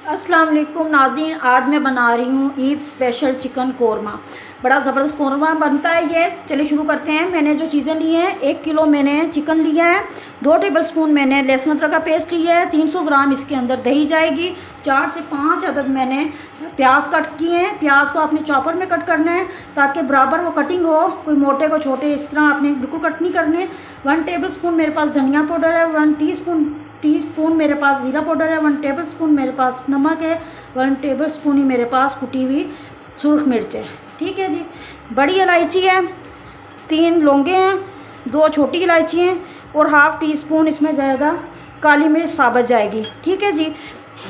अस्सलाम वालेकुम नाज़रीन, आज मैं बना रही हूँ ईद स्पेशल चिकन कोरमा। बड़ा ज़बरदस्त कोरमा बनता है ये। चलिए शुरू करते हैं। मैंने जो चीज़ें ली हैं, 1 किलो मैंने चिकन लिया है, 2 टेबलस्पून मैंने लहसुन अदरक का पेस्ट लिया है, 300 ग्राम इसके अंदर दही जाएगी, 4 से 5 अदद मैंने प्याज कट किए हैं। प्याज को आपने चॉपर में कट करना है ताकि बराबर वो कटिंग हो, कोई मोटे को छोटे इस तरह आपने बिल्कुल कट नहीं करने। 1 टेबलस्पून मेरे पास धनिया पाउडर है, 1 टीस्पून मेरे पास ज़ीरा पाउडर है, 1 टेबलस्पून मेरे पास नमक है, 1 टेबलस्पून ही मेरे पास कुटी हुई सुरख मिर्च है। ठीक है जी। बड़ी इलायची है, 3 लौंगे हैं, 2 छोटी इलायची हैं और ½ टीस्पून इसमें जाएगा काली मिर्च साबुत जाएगी। ठीक है जी।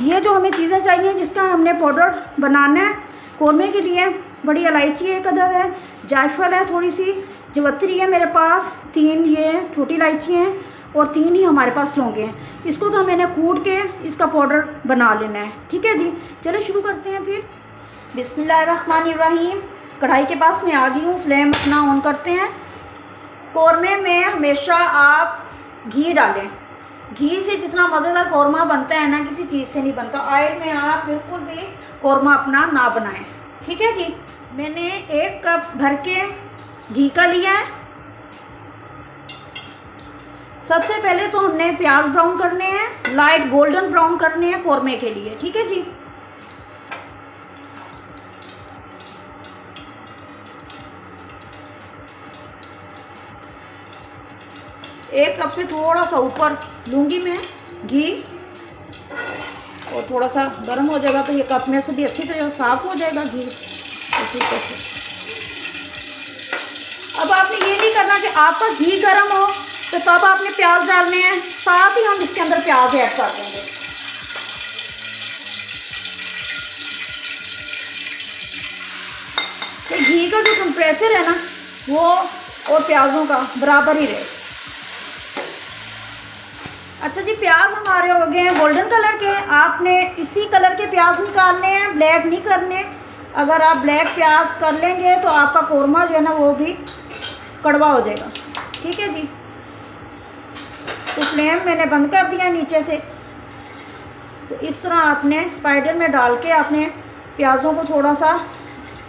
ये जो हमें चीज़ें चाहिए जिसका हमने पाउडर बनाना है कोरमे के लिए, बड़ी इलायची एक अदद है, जायफल है थोड़ी सी, जवत्री है मेरे पास, 3 ये छोटी इलायची हैं और 3 ही हमारे पास लौंगे हैं। इसको तो मैंने कूट के इसका पाउडर बना लेना है। ठीक है जी। चलो शुरू करते हैं फिर। बिस्मिल्लाहिर्रहमानिर्रहीम। कढ़ाई के पास मैं आ गई हूँ, फ्लेम अपना ऑन करते हैं। कौरमे में हमेशा आप घी डालें। घी से जितना मज़ेदार कौरमा बनता है ना, किसी चीज़ से नहीं बनता। ऑयल में आप बिल्कुल भी कौरमा अपना ना बनाएं। ठीक है जी। मैंने 1 कप भर के घी का लिया है। सबसे पहले तो हमने प्याज ब्राउन करने हैं, लाइट गोल्डन ब्राउन करने हैं कौरमे के लिए। ठीक है जी। एक कप से थोड़ा सा ऊपर लूँगी मैं घी, और थोड़ा सा गर्म हो जाएगा तो ये कप में से भी अच्छी तरह साफ़ हो जाएगा घी अच्छी तरह से। अब आपने ये नहीं करना कि आपका घी गर्म हो तो तब आपने प्याज डालने हैं, साथ ही हम इसके अंदर प्याज ऐड कर देंगे। तो घी का जो टेम्परेचर है ना वो और प्याज़ों का बराबर ही रहे। अच्छा जी, प्याज हमारे हो गए हैं गोल्डन कलर के। आपने इसी कलर के प्याज निकालने हैं, ब्लैक नहीं करने। अगर आप ब्लैक प्याज कर लेंगे तो आपका कोरमा जो है ना वो भी कड़वा हो जाएगा। ठीक है जी। तो फ्लेम मैंने बंद कर दिया नीचे से। तो इस तरह आपने स्पाइडर में डाल के आपने प्याज़ों को थोड़ा सा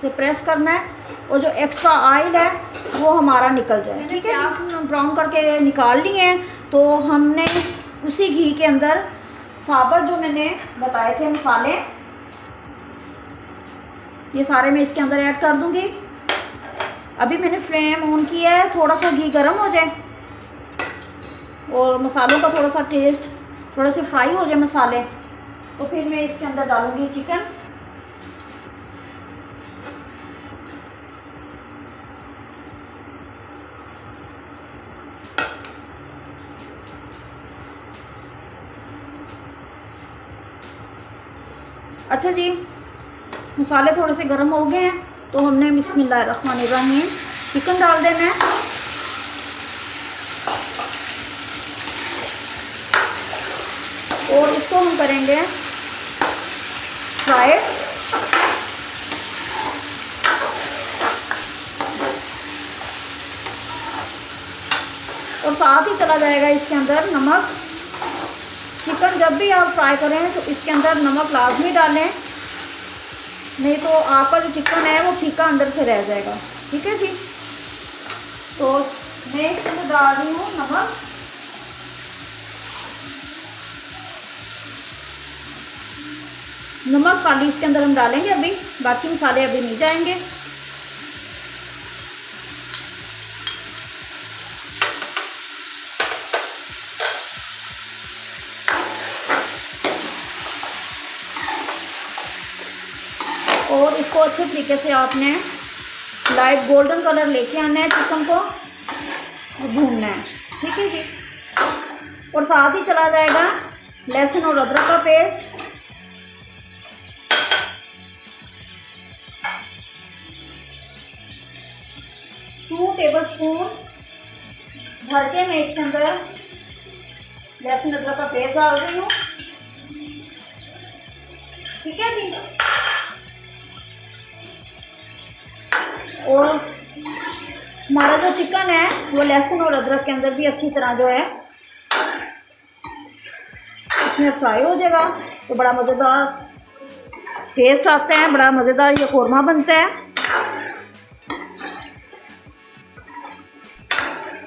से प्रेस करना है और जो एक्स्ट्रा ऑयल है वो हमारा निकल जाए। ठीक है। प्याज ब्राउन करके निकाल लिए हैं तो हमने उसी घी के अंदर साबुत जो मैंने बताए थे मसाले, ये सारे मैं इसके अंदर ऐड कर दूंगी। अभी मैंने फ्लेम ऑन किया है, थोड़ा सा घी गर्म हो जाए और मसालों का थोड़ा सा टेस्ट थोड़े से फ्राई हो जाए मसाले, तो फिर मैं इसके अंदर डालूंगी चिकन। अच्छा जी, मसाले थोड़े से गर्म हो गए हैं तो हमने बिस्मिल्लाहिर्रहमानिर्रहीम चिकन डाल देना है। और इसको हम करेंगे फ्राई। और साथ ही चला जाएगा इसके अंदर नमक। चिकन जब भी आप फ्राई करें तो इसके अंदर नमक लाजमी डालें, नहीं तो आपका जो चिकन है वो फीका अंदर से रह जाएगा। ठीक है जी। तो मैं इसके अंदर डाल रही हूँ नमक। नमक खाली इसके अंदर हम डालेंगे, अभी बाकी मसाले अभी नहीं जाएंगे। और इसको अच्छे तरीके से आपने लाइट गोल्डन कलर लेके आना है, चिकन को भूनना है। ठीक है जी। और साथ ही चला जाएगा लहसुन और अदरक का पेस्ट। टू टेबलस्पून भर के मैं इसके अंदर लहसुन अदरक का पेस्ट डाल रही हूँ। ठीक है जी। और हमारा जो चिकन है वो लहसुन और अदरक के अंदर भी अच्छी तरह जो है इसमें फ्राई हो जाएगा तो बड़ा मज़ेदार टेस्ट आता है, बड़ा मज़ेदार ये कौरमा बनता है।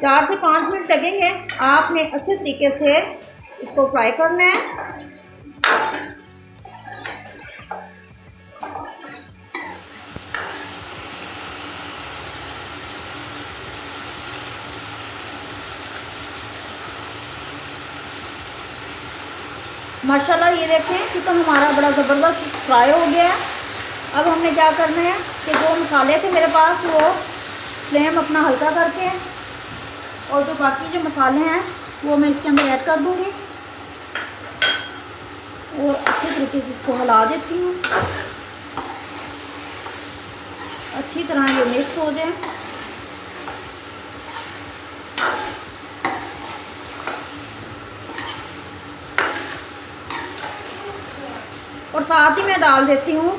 4 से 5 मिनट लगेंगे। आपने अच्छे तरीके से इसको फ्राई करना है। माशाल्लाह ये देखें चिकन हमारा बड़ा ज़बरदस्त फ्राई हो गया है। अब हमने क्या करना है कि जो मसाले थे मेरे पास वो फ्लेम अपना हल्का करके और जो बाकी जो मसाले हैं वो मैं इसके अंदर ऐड कर दूँगी और अच्छे तरीके से इसको हिला देती हूँ। अच्छी तरह ये मिक्स हो जाए। और साथ ही मैं डाल देती हूँ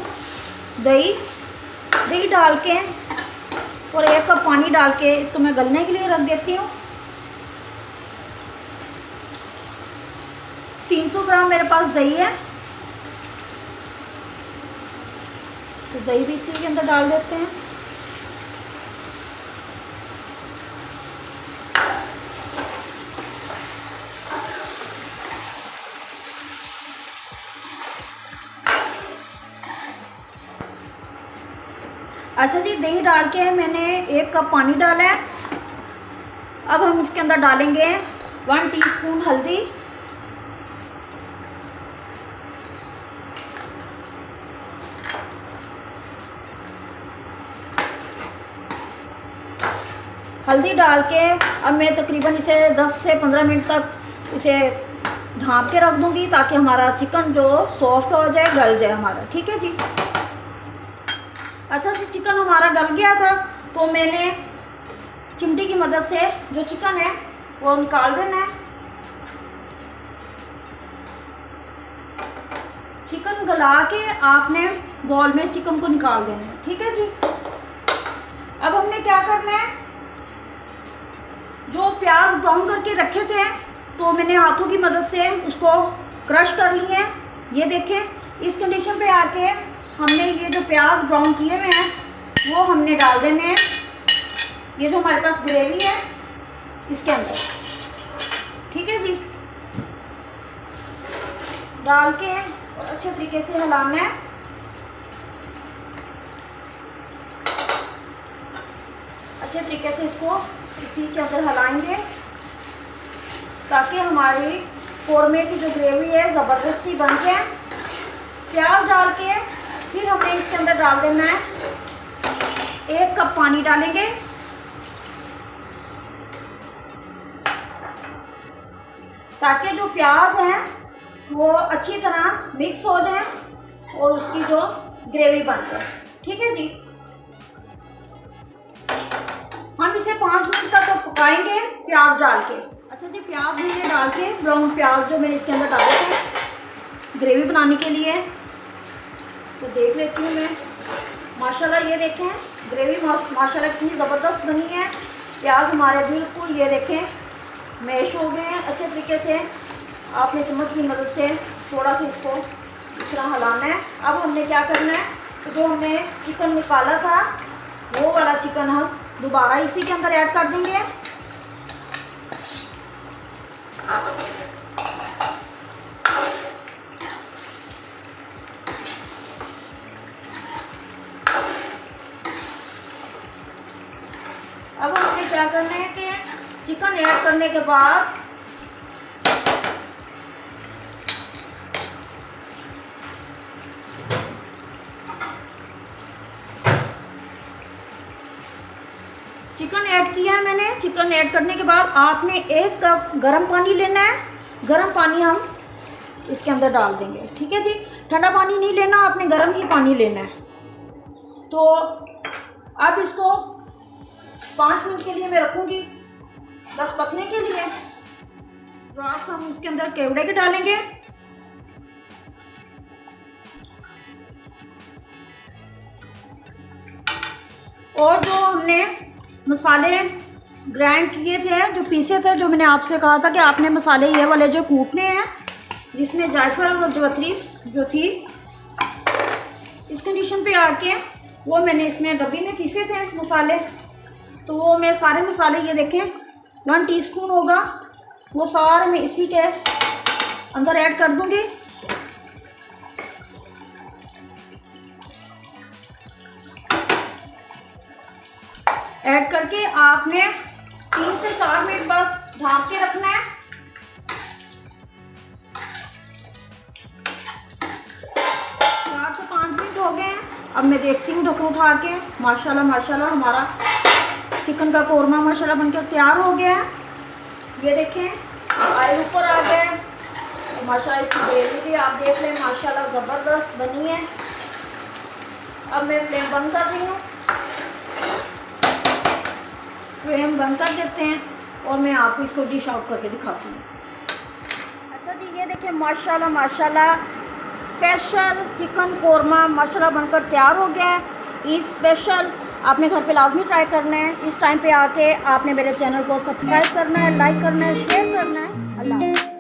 दही डाल के और 1 कप पानी डाल के इसको मैं गलने के लिए रख देती हूँ। 300 ग्राम मेरे पास दही है, तो दही भी इसी के अंदर डाल देते हैं। अच्छा जी, दही डाल के मैंने 1 कप पानी डाला है। अब हम इसके अंदर डालेंगे 1 टीस्पून हल्दी, हल्दी डाल के अब मैं तकरीबन इसे 10 से 15 मिनट तक इसे ढाँप के रख दूँगी ताकि हमारा चिकन जो सॉफ्ट हो जाए, गल जाए हमारा। ठीक है जी। अच्छा जी, चिकन हमारा गल गया था तो मैंने चिमटी की मदद से जो चिकन है वो निकाल देना है। चिकन गला के आपने बॉल में चिकन को निकाल देना है। ठीक है जी। अब हमने क्या करना है, जो प्याज ब्राउन करके रखे थे तो मैंने हाथों की मदद से उसको क्रश कर लिए हैं। ये देखें, इस कंडीशन पे आके हमने ये जो प्याज ब्राउन किए हुए हैं वो हमने डाल देने हैं। ये जो हमारे पास ग्रेवी है इसके अंदर। ठीक है जी। डाल के और अच्छे तरीके से हिलाना है। अच्छे तरीके से इसको इसी के अंदर हिलाएंगे ताकि हमारी कौरमे की जो ग्रेवी है ज़बरदस्ती बन के। प्याज डाल के फिर हमें इसके अंदर डाल देना है 1 कप पानी डालेंगे। ताकि जो प्याज हैं वो अच्छी तरह मिक्स हो जाए और उसकी जो ग्रेवी बन जाए। ठीक है जी। हम इसे 5 मिनट तक तो पकाएंगे प्याज डाल के। अच्छा जी, प्याज मैंने डाल के ब्राउन प्याज जो मैंने इसके अंदर डाले थे ग्रेवी बनाने के लिए, तो देख लेती हूँ मैं। माशाल्लाह ये देखें ग्रेवी माशाल्लाह कितनी ज़बरदस्त बनी है। प्याज हमारे बिल्कुल ये देखें मैश हो गए हैं अच्छे तरीके से। आपने चम्मच की मदद से थोड़ा सा इसको इस तरह हिलाना है। अब हमने क्या करना है, तो जो हमने चिकन निकाला था वो वाला चिकन हम दोबारा इसी के अंदर ऐड कर देंगे। अब हमें क्या करना है कि चिकन ऐड करने के बाद चिकन ऐड किया है मैंने। चिकन ऐड करने के बाद आपने 1 कप गर्म पानी लेना है। गर्म पानी हम इसके अंदर डाल देंगे। ठीक है जी। ठंडा पानी नहीं लेना, आपने गर्म ही पानी लेना है। तो अब इसको 5 मिनट के लिए मैं रखूँगी बस पकने के लिए। ड्रॉप्स हम इसके अंदर केवड़े के डालेंगे। और जो हमने मसाले ग्राइंड किए थे, जो पीसे थे, जो मैंने आपसे कहा था कि आपने मसाले ये वाले जो कूटने हैं, जिसमें जायफल और जवैत्री जो थी इस कंडीशन पे आके वो मैंने इसमें डब्बी में पीसे थे मसाले, तो वो मैं सारे मसाले ये देखें 1 टीस्पून होगा, वो सारे मैं इसी के अंदर ऐड कर दूंगी। ऐड करके आपने 3 से 4 मिनट बस ढाँप के रखना है। 4 से 5 मिनट हो गए हैं। अब मैं देखती हूँ ढक्कन उठा के। माशाल्लाह माशाल्लाह हमारा चिकन का कौरमा माशाल्लाह बनकर तैयार हो गया है। ये देखें ऑयल ऊपर आ गया है, तो माशाल्लाह इसकी ग्रेवी भी आप देख लें माशाल्लाह ज़बरदस्त बनी है। अब मैं फ्लेम बंद कर रही हूँ, फ्लेम बंद कर देते हैं और मैं आपको इसको डिश आउट करके दिखाती हूँ। अच्छा जी, ये देखें माशाल्लाह माशाल्लाह स्पेशल चिकन कौरमा माशाल्लाह बनकर तैयार हो गया है। ईद स्पेशल आपने घर पे लाजमी ट्राई करना है। इस टाइम पे आके आपने मेरे चैनल को सब्सक्राइब करना है, लाइक करना है, शेयर करना है। अल्लाह हाफ़िज़।